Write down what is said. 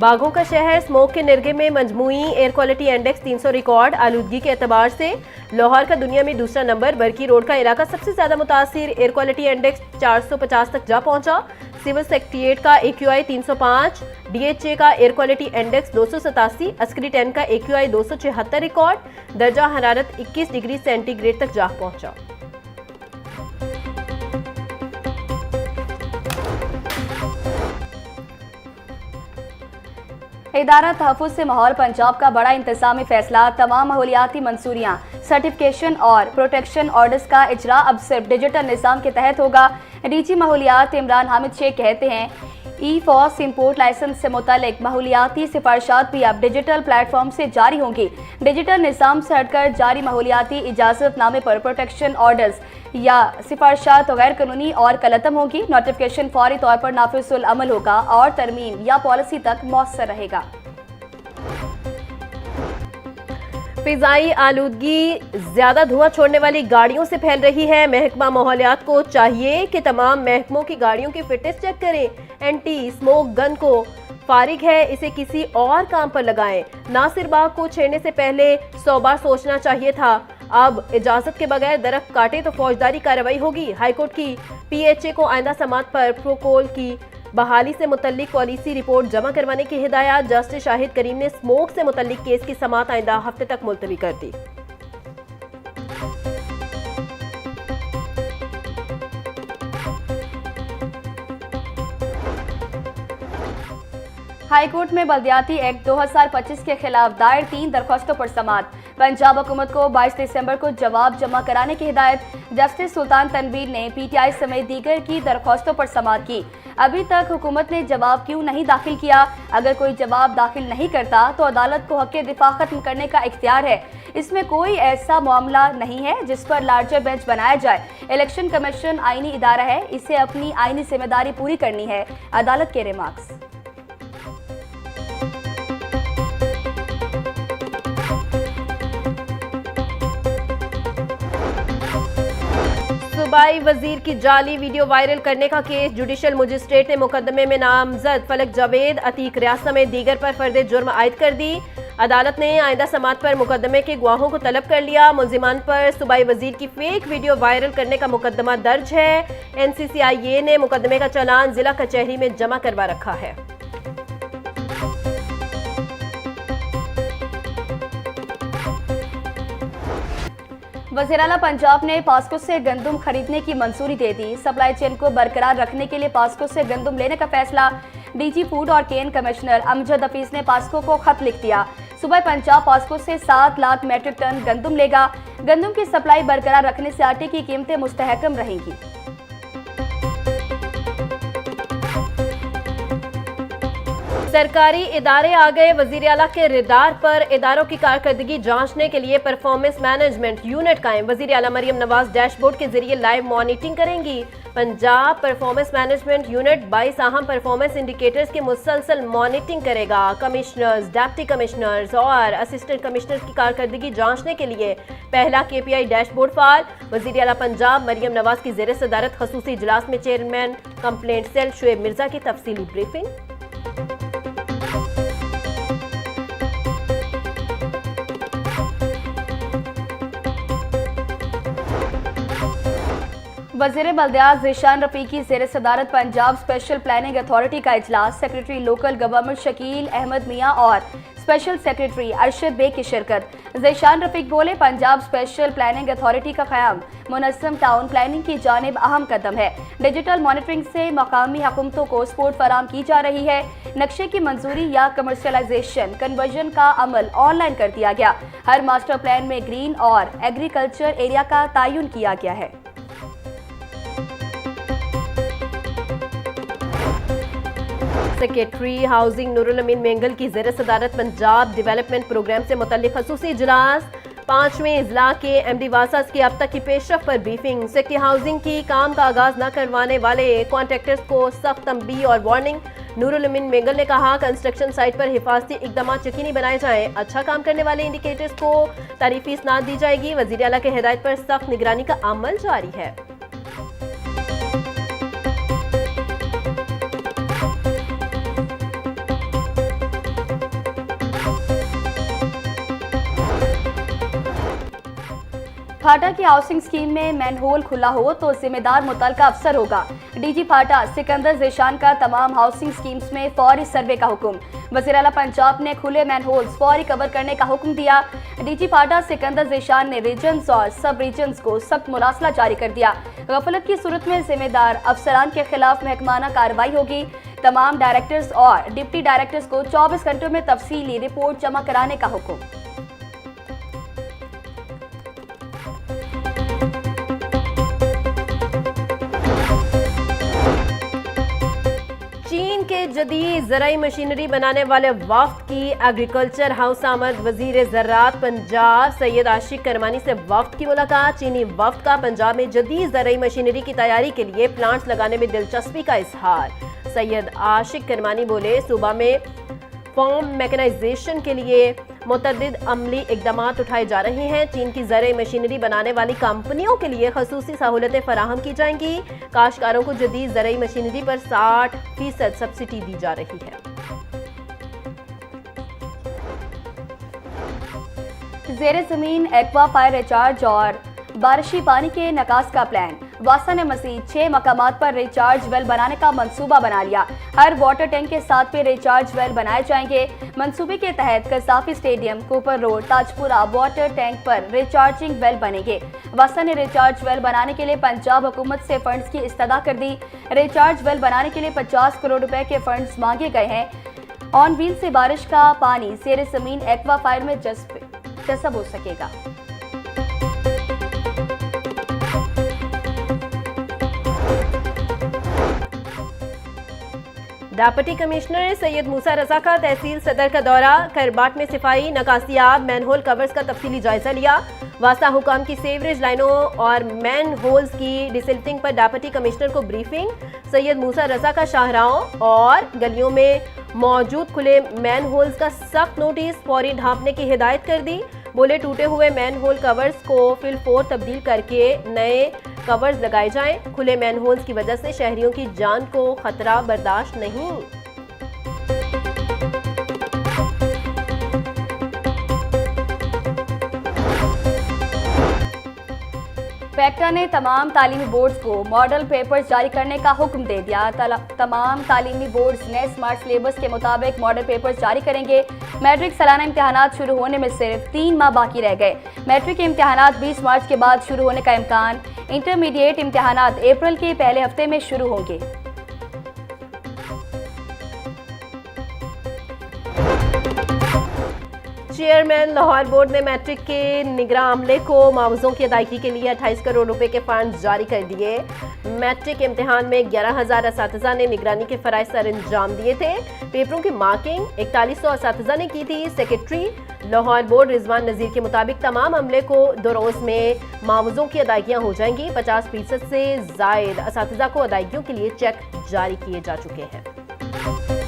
बागों का शहर स्मोक के निर्गे में मजमूई एयर क्वालिटी इंडेक्स 300 रिकॉर्ड। आलूदगी के एतबार से लाहौर का दुनिया में दूसरा नंबर। बरकी रोड का इलाका सबसे ज्यादा मुतासिर। एयर क्वालिटी इंडेक्स 450 तक जा पहुंचा। सिविल सेक्रेटेरिएट का AQI 305, DHA का एयर क्वालिटी इंडेक्स 287, अस्करी 10 का AQI 276 रिकॉर्ड। दर्जा हरारत 21 डिग्री सेंटीग्रेड तक जा पहुंचा। इदारा तहफ़्फ़ुज़ से माहौल पंजाब का बड़ा इंतज़ामी फैसला। तमाम माहौलियाती मंसूरियाँ, सर्टिफिकेशन और प्रोटेक्शन ऑर्डर्स का इजरा अब सिर्फ डिजिटल निज़ाम के तहत होगा। DG माहौलियात इमरान हामिद शेख कहते हैं ई-फॉस इम्पोर्ट लाइसेंस से मुतालिक माहौलियाती सिफारिशात भी अब डिजिटल प्लेटफॉर्म से जारी होंगी। डिजिटल निज़ाम से हटकर जारी माहौलियाती इजाज़तनामे पर प्रोटेक्शन ऑर्डर्स या सिफारिशात गैर कानूनी और कलअदम होगी। नोटिफिकेशन फौरी तौर पर नाफिजुल अमल होगा और तरमीम या पॉलिसी तक मौसर रहेगा। फिजाई आलूदगी ज्यादा धुआं छोड़ने वाली गाड़ियों से फैल रही है। महकमा माहौलियात को चाहिए कि तमाम महकमों की गाड़ियों की फिटनेस चेक करें। एंटी स्मोक गन को फारिग है, इसे किसी और काम पर लगाएं। नासिर बाग को छेड़ने से पहले 100 बार सोचना चाहिए था। अब इजाजत के बगैर दरख्त काटे तो फौजदारी कार्रवाई होगी। हाईकोर्ट की PHA को आइंदा समात पर प्रोकोल की बहाली से मुतल्लिक पॉलिसी रिपोर्ट जमा करवाने की हिदायत। जस्टिस शाहिद करीम ने स्मोक से मुतल्लिक केस की समात आइंदा हफ्ते तक मुलतवी कर दी। हाईकोर्ट में बल्दियाती एक्ट 2025 के खिलाफ दायर 3 दरख्वास्तों पर समात। पंजाब हुकूमत को 22 दिसंबर को जवाब जमा कराने की हिदायत। जस्टिस सुल्तान तनवीर ने PTI समेत दीगर की दरख्वास्तों पर समात की। अभी तक हुकूमत ने जवाब क्यों नहीं दाखिल किया? अगर कोई जवाब दाखिल नहीं करता तो अदालत को हक़ दिफा खत्म करने का इख्तियार है। इसमें कोई ऐसा मामला नहीं है जिस पर लार्जर बेंच बनाया जाए। इलेक्शन कमीशन आईनी इदारा है, इसे अपनी आईनी जिम्मेदारी पूरी करनी है। अदालत के रिमार्क्स। सूबाई वजीर की जाली वीडियो वायरल करने का केस। जुडिशल मजिस्ट्रेट ने मुकदमे में नामजद फलक जावेद, अतीक रियाज समेत दीगर पर फर्द जुर्म आयद कर दी। अदालत ने आइंदा समात पर मुकदमे के गवाहों को तलब कर लिया। मुलजिमान पर सूबाई वजीर की फेक वीडियो वायरल करने का मुकदमा दर्ज है। NCCIA ने मुकदमे का चालान जिला कचहरी में जमा करवा रखा है। वज़ीर-ए-आला पंजाब ने पास्को से गंदम खरीदने की मंजूरी दे दी। सप्लाई चेन को बरकरार रखने के लिए पास्को से गंदम लेने का फैसला। DG फूड और केन कमिश्नर अमजद हफीज ने पास्को को खत लिख दिया। सूबा पंजाब पास्को से 7 लाख मीट्रिक टन गंदम लेगा। गंदम की सप्लाई बरकरार रखने से आटे की कीमतें मुस्तहकम रहेंगी। सरकारी इदारे आ गए वजीर आला के रिदार पर। इदारों की कारकर्दगी जांचने के लिए परफॉर्मेंस मैनेजमेंट यूनिट कायम। वजीर आला मरियम नवाज डैशबोर्ड के जरिए लाइव मॉनिटरिंग करेंगी। पंजाब परफॉर्मेंस मैनेजमेंट यूनिट 22 अहम परफॉर्मेंस इंडिकेटर्स की मुसलसल मॉनिटरिंग करेगा। कमिश्नर्स, डिप्टी कमिश्नर्स और असिस्टेंट कमिश्नर्स की कारकर्दगी जांचने के लिए पहला KPI डैशबोर्ड फाल। वजीर आला पंजाब मरियम नवाज की ज़ेर सदारत खसूसी इजलास में chairman complaint cell Shoaib Mirza की तफसीली ब्रीफिंग। वज़ीर बल्दियात ज़ीशान रफ़ीक की ज़ेर सदारत पंजाब स्पेशल प्लानिंग अथॉरिटी का इजलास। Secretary local government Shakeel Ahmed Mian और स्पेशल सेक्रेटरी अरशद बेग की शिरकत। ज़ीशान रफ़ीक बोले, पंजाब स्पेशल प्लानिंग अथॉरिटी का क़याम मुनज़्ज़म टाउन प्लानिंग की जानिब अहम कदम है। डिजिटल मॉनिटरिंग से मकामी हुकूमतों को सपोर्ट फराहम की जा रही है। नक्शे की मंजूरी या कमर्शलाइजेशन कन्वर्जन का अमल ऑनलाइन कर दिया गया। हर मास्टर प्लान में ग्रीन और एग्रीकल्चर एरिया का तयन किया गया है। सेक्रेटरी हाउसिंग नूरुल अमीन मेंगल की ज़ेर सदारत पंजाब डेवलपमेंट प्रोग्राम से मुतल्लिक खसूसी इजलास। 5वें इजला के MD वासास की अब तक की पेशरफ पर ब्रीफिंग। सेक्रेटरी हाउसिंग की काम का आगाज न करवाने वाले कॉन्ट्रैक्टर्स को सख्त तंबीह और वार्निंग। नूरुल अमीन मेंगल ने कहा, कंस्ट्रक्शन साइट पर हिफाजती इकदाम यकीनी बनाए जाएं। अच्छा काम करने वाले इंडिकेटर्स को तारीफी इसनाद दी जाएगी। वज़ीर आला के हिदायत पर सख्त निगरानी का अमल जारी है। फाटा की हाउसिंग स्कीम में मैनहोल खुला हो तो जिम्मेदार मुतल्लिका अफसर होगा। डीजी फाटा सिकंदर ज़ीशान का तमाम हाउसिंग स्कीम्स में फौरी सर्वे का हुक्म। वज़ीर आला पंजाब ने खुले मैनहोल्स फौरी कवर करने का हुक्म दिया। डीजी फाटा सिकंदर ज़ीशान ने रीजन्स और सब रीजन्स को सख्त मुरासला जारी कर दिया। गफलत की सूरत में जिम्मेदार अफसरान के खिलाफ महकमाना कार्रवाई होगी। तमाम डायरेक्टर्स और डिप्टी डायरेक्टर्स को 24 घंटों में तफसीली रिपोर्ट जमा कराने का हुक्म। चीन के जदीद ज़राई मशीनरी बनाने वाले वफ्द की एग्रीकल्चर हाउस आमद वजीर ज़राअत पंजाब सैयद आशिक करमानी से वफ्द की मुलाकात। चीनी वफ्द का पंजाब में जदीद ज़राई मशीनरी की तैयारी के लिए प्लांट्स लगाने में दिलचस्पी का इजहार। सैयद आशिक करमानी बोले, सूबा में फार्म मैकेनाइजेशन के लिए मुतअद्दिद अमली इकदामात उठाए जा रहे हैं। चीन की ज़राई मशीनरी बनाने वाली कंपनियों के लिए खसूसी सहूलतें फराहम की जाएंगी। काश्तकारों को जदीद ज़राई मशीनरी पर 60% सब्सिडी दी जा रही है। ज़ेरे ज़मीन एक्वा फायर रिचार्ज और बारिशी पानी के निकास का प्लान। वासा ने मज़ीद 6 मकामात पर रिचार्ज वेल बनाने का मंसूबा बना लिया। हर वाटर टैंक के साथ पे रिचार्ज वेल बनाए जाएंगे। मंसूबे के तहत Kasafi stadium, Cooper road, Tajpura water tank पर रिचार्जिंग वेल बनेंगे। वासा ने रिचार्ज वेल बनाने के लिए पंजाब हुकूमत से फंड्स की इस्तदा कर दी। रिचार्ज वेल बनाने के लिए 50 करोड़ रुपए के फंड्स मांगे गए हैं। ऑन व्हील से बारिश का पानी ज़ेरे ज़मीन एक्वा फायर में जज़ब हो सकेगा। डिप्टी कमिश्नर सैयद मूसा रजा का तहसील सदर का दौरा। खैरबाट में सफाई, नकासियाब, मैनहोल कवर्स का तफसीली जायजा लिया। वास्ता हुकाम की सेवरेज लाइनों और मैन होल्स की डिसिल्टिंग पर डिप्टी कमिश्नर को ब्रीफिंग। सैयद मूसा रजा का शाहराहों और गलियों में मौजूद खुले मैन होल्स का सख्त नोटिस फौरी ढांपने की हिदायत कर दी। बोले, टूटे हुए मैन होल कवर्स को फिलफोर तब्दील करके नए कवर्स लगाए जाएं। खुले मैन होल्स की वजह से शहरियों की जान को खतरा बर्दाश्त नहीं। फैक्टा ने तमाम तालीमी बोर्ड्स को मॉडल पेपर्स जारी करने का हुक्म दे दिया। तमाम तालीमी बोर्ड्स नए स्मार्ट सिलेबस के मुताबिक मॉडल पेपर्स जारी करेंगे। मैट्रिक सालाना इम्तिहानात शुरू होने में सिर्फ 3 माह बाकी रह गए। मैट्रिक के इम्तिहानात 20 मार्च के बाद शुरू होने का इम्कान। इंटरमीडिएट इम्तिहानात अप्रैल के पहले हफ्ते में शुरू होंगे। चेयरमैन लाहौर बोर्ड ने मैट्रिक के निगरां अमले को मुआवजों की अदायगी के लिए 28 करोड़ रुपए के फंड जारी कर दिए। मैट्रिक इम्तिहान में 11,000 असातिज़ा ने निगरानी के फ़राइज़ सर अंजाम दिए थे। पेपरों की मार्किंग 4100 असातिज़ा ने की थी। सेक्रेटरी लाहौर बोर्ड रिजवान नज़ीर के मुताबिक तमाम अमले को 2 रोज़ में मुआवजों की अदायगियाँ हो जाएंगी। 50% से ज़ायद असातिज़ा को अदायगियों के लिए चेक जारी किए जा चुके हैं।